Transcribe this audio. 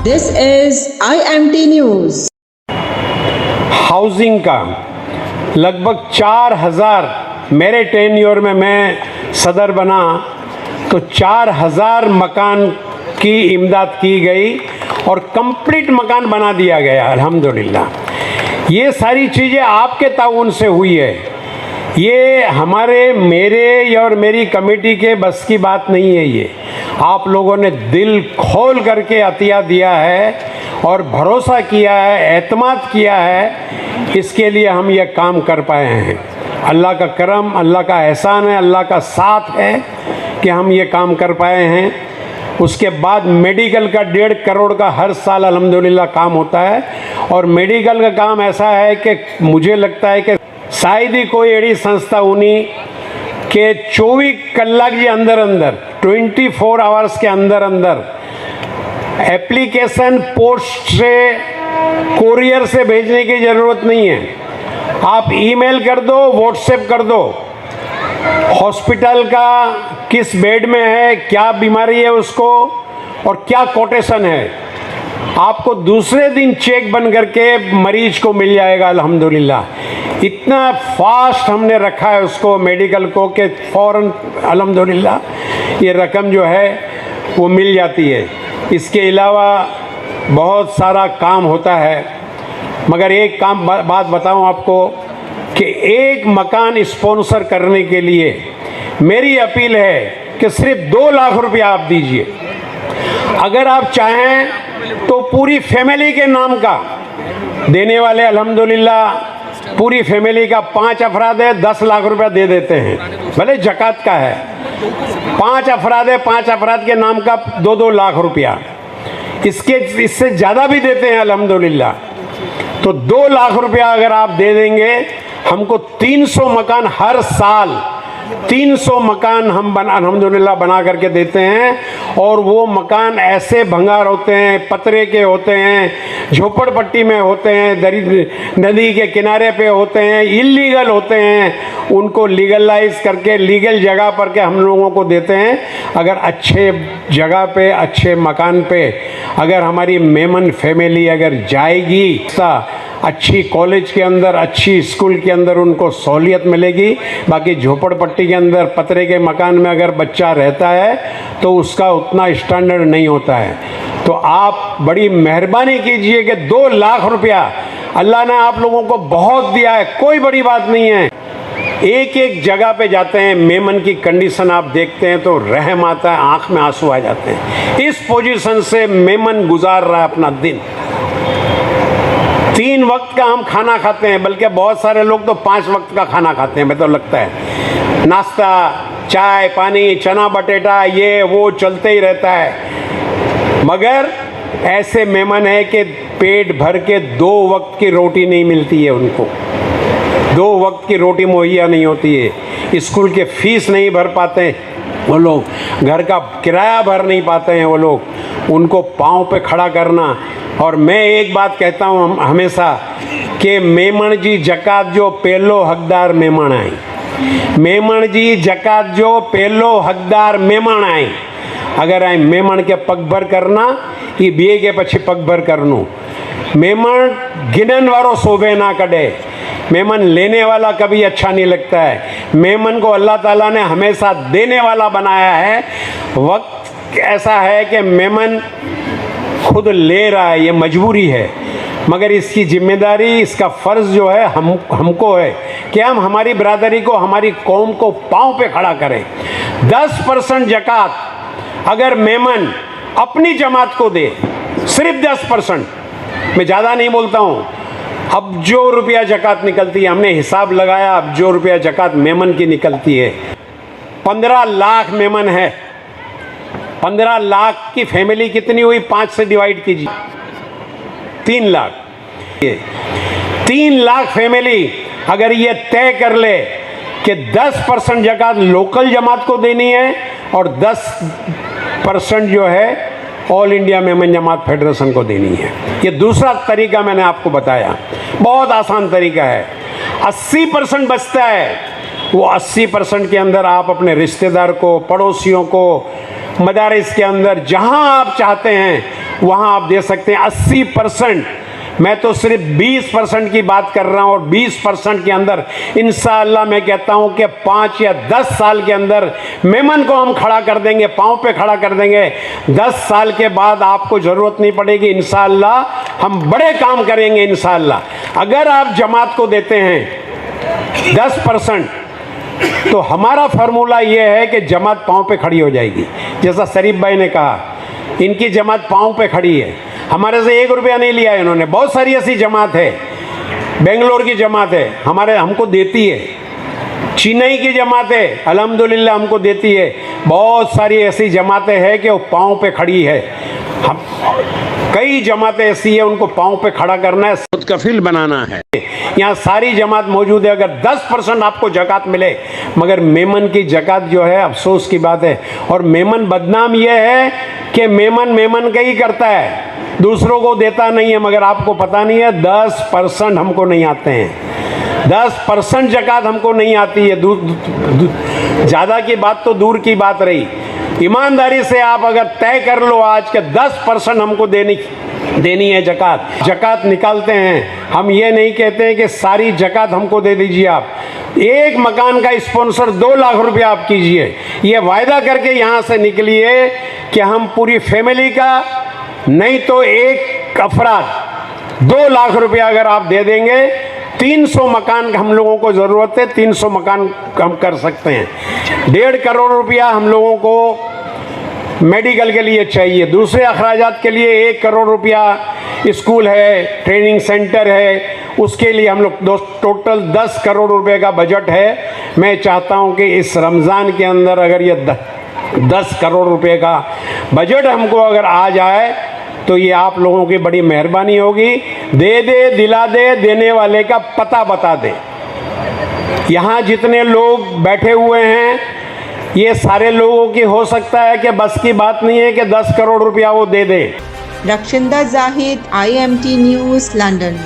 This is IMT News. Housing का लगभग 4000 मेरे टेन्योर में मैं सदर बना तो 4000 मकान की इमदाद की गई और कंप्लीट मकान बना दिया गया अल्हम्दुलिल्लाह। ये सारी चीज़ें आपके ताउन से हुई है। ये मेरे और मेरी कमेटी के बस की बात नहीं है। ये आप लोगों ने दिल खोल करके अतिया दिया है और भरोसा किया है, एतमाद किया है, इसके लिए हम ये काम कर पाए हैं। अल्लाह का करम, अल्लाह का एहसान है, अल्लाह का साथ है कि हम ये काम कर पाए हैं। उसके बाद मेडिकल का 1.5 करोड़ का हर साल अल्हम्दुलिल्लाह काम होता है और मेडिकल का काम ऐसा है कि मुझे लगता है कि शायद ही कोई ऐसी संस्था उन्हीं के 24 कलाक के अंदर 24 आवर्स के अंदर एप्लीकेशन पोस्ट से, कोरियर से भेजने की ज़रूरत नहीं है। आप ईमेल कर दो, व्हाट्सएप कर दो, हॉस्पिटल का किस बेड में है, क्या बीमारी है उसको और क्या कोटेशन है, आपको दूसरे दिन चेक बन करके मरीज को मिल जाएगा अल्हम्दुलिल्लाह। इतना फास्ट हमने रखा है उसको मेडिकल को कि फ़ौरन अल्हम्दुलिल्लाह ये रकम जो है वो मिल जाती है। इसके अलावा बहुत सारा काम होता है, मगर एक बात बताऊं आपको कि एक मकान स्पॉन्सर करने के लिए मेरी अपील है कि सिर्फ 2 लाख रुपया आप दीजिए। अगर आप चाहें तो पूरी फैमिली के नाम का देने वाले अल्हम्दुलिल्लाह पूरी फैमिली का 5 अफराद है, 10 लाख रुपया दे देते हैं, भले ज़कात का है। 5 अफराद है, 5 अफराद के नाम का 2-2 लाख रुपया, इससे ज़्यादा भी देते हैं अल्हम्दुलिल्लाह। तो 2 लाख रुपया अगर आप दे देंगे, हमको 300 मकान हर साल 300 मकान हम अल्हम्दुलिल्लाह बना करके देते हैं। और वो मकान ऐसे भंगार होते हैं, पतरे के होते हैं, झोपड़पट्टी में होते हैं, नदी के किनारे पे होते हैं, इल्लीगल होते हैं, उनको लीगलाइज करके लीगल जगह पर के हम लोगों को देते हैं। अगर अच्छे जगह पे, अच्छे मकान पे अगर हमारी मेमन फैमिली अगर जाएगी, अच्छी कॉलेज के अंदर, अच्छी स्कूल के अंदर उनको सहूलियत मिलेगी। बाकी झोपड़पट्टी के अंदर पतरे के मकान में अगर बच्चा रहता है तो उसका उतना स्टैंडर्ड नहीं होता है। तो आप बड़ी मेहरबानी कीजिए कि 2 लाख रुपया अल्लाह ने आप लोगों को बहुत दिया है, कोई बड़ी बात नहीं है। एक जगह पे जाते हैं, मेमन की कंडीशन आप देखते हैं तो रहम आता है, आँख में आंसू आ जाते हैं। इस पोजीशन से मेमन गुजार रहा है अपना दिन। 3 वक्त का हम खाना खाते हैं, बल्कि बहुत सारे लोग तो 5 वक्त का खाना खाते हैं। मैं तो लगता है नाश्ता, चाय पानी, चना बटेटा, ये वो चलते ही रहता है। मगर ऐसे मेहमान है कि पेट भर के 2 वक्त की रोटी नहीं मिलती है उनको, 2 वक्त की रोटी मुहैया नहीं होती है। स्कूल के फीस नहीं भर पाते वो लोग, घर का किराया भर नहीं पाते हैं वो लोग, उनको पाँव पे खड़ा करना। और मैं एक बात कहता हूँ हमेशा कि मेमण जी जकात जो पहलो हकदार मेमण आई, मेमण जी जकात जो पहलो हकदार मेमण आई। अगर आई मेमण के पग भर करना, ये बिए के पछी पग भर करनू। मेमण गिनन वारो शोभे ना कड़े, मेमन लेने वाला कभी अच्छा नहीं लगता है। मेमन को अल्लाह ताला ने हमेशा देने वाला बनाया है। वक्त ऐसा है कि मेमन खुद ले रहा है, ये मजबूरी है, मगर इसकी जिम्मेदारी, इसका फ़र्ज़ जो है हमको है कि हम हमारी बरादरी को, हमारी कौम को पाँव पे खड़ा करें। 10% ज़कात अगर मेमन अपनी जमात को दे, सिर्फ 10%, मैं ज़्यादा नहीं बोलता हूँ, अब जो रुपया ज़कात निकलती है, हमने हिसाब लगाया, अब जो रुपया ज़कात मेमन की निकलती है, 15 लाख मेमन है। 15 लाख की फैमिली कितनी हुई? 5 से डिवाइड कीजिए, 3 लाख। 3 लाख फैमिली अगर ये तय कर ले कि 10% ज़कात लोकल जमात को देनी है और 10% जो है ऑल इंडिया मेमन जमात फेडरेशन को देनी है। ये दूसरा तरीका मैंने आपको बताया, बहुत आसान तरीका है। 80% बचता है, वो 80% के अंदर आप अपने रिश्तेदार को, पड़ोसियों को, मदारिस के अंदर जहां आप चाहते हैं वहाँ आप दे सकते हैं 80%। मैं तो सिर्फ 20% की बात कर रहा हूँ, और 20% के अंदर इंशाअल्लाह मैं कहता हूँ कि 5 या 10 साल के अंदर मेमन को हम खड़ा कर देंगे, पाँव पे खड़ा कर देंगे। 10 साल के बाद आपको ज़रूरत नहीं पड़ेगी, इंशाअल्लाह हम बड़े काम करेंगे इंशाअल्लाह। अगर आप जमात को देते हैं 10%, तो हमारा फार्मूला ये है कि जमात पाँव पे खड़ी हो जाएगी। जैसा शरीफ भाई ने कहा, इनकी जमात पाँव पे खड़ी है, हमारे से 1 रुपया नहीं लिया है इन्होंने। बहुत सारी ऐसी जमात है, बेंगलोर की जमात है हमको देती है, चेन्नई की जमात है अल्हम्दुलिल्लाह हमको देती है। बहुत सारी ऐसी जमातें हैं कि वो पाँव पे खड़ी है। हम कई जमातें ऐसी है उनको पाँव पे खड़ा करना है, खुद कफील बनाना है। यहाँ सारी जमात मौजूद है। अगर 10% आपको ज़कात मिले, मगर मेमन की ज़कात जो है अफसोस की बात है। और मेमन बदनाम ये है कि मेमन का ही करता है, दूसरों को देता नहीं है। मगर आपको पता नहीं है 10% हमको नहीं आते हैं, 10% ज़कात हमको नहीं आती है। ज़्यादा की बात तो दूर की बात रही, ईमानदारी से आप अगर तय कर लो आज के 10% हमको देनी है ज़कात निकालते हैं। हम ये नहीं कहते हैं कि सारी ज़कात हमको दे दीजिए आप। एक मकान का स्पॉन्सर 2 लाख रुपया आप कीजिए, ये वायदा करके यहाँ से निकलिए कि हम पूरी फैमिली का, नहीं तो एक अफराद 2 लाख रुपया अगर आप दे देंगे, 300 मकान हम लोगों को ज़रूरत है, 300 मकान हम कर सकते हैं। 1.5 करोड़ रुपया हम लोगों को मेडिकल के लिए चाहिए, दूसरे अखराजात के लिए 1 करोड़ रुपया स्कूल है, ट्रेनिंग सेंटर है, उसके लिए हम लोग टोटल 10 करोड़ रुपए का बजट है। मैं चाहता हूं कि इस रमज़ान के अंदर अगर ये 10 करोड़ रुपए का बजट हमको अगर आ जाए तो ये आप लोगों की बड़ी मेहरबानी होगी। दे दे, दिला दे, देने वाले का पता बता दे। यहाँ जितने लोग बैठे हुए हैं, ये सारे लोगों की हो सकता है कि बस की बात नहीं है कि 10 करोड़ रुपया वो दे दे। रक्षिंदा जाहिद, IMT न्यूज़, लंदन।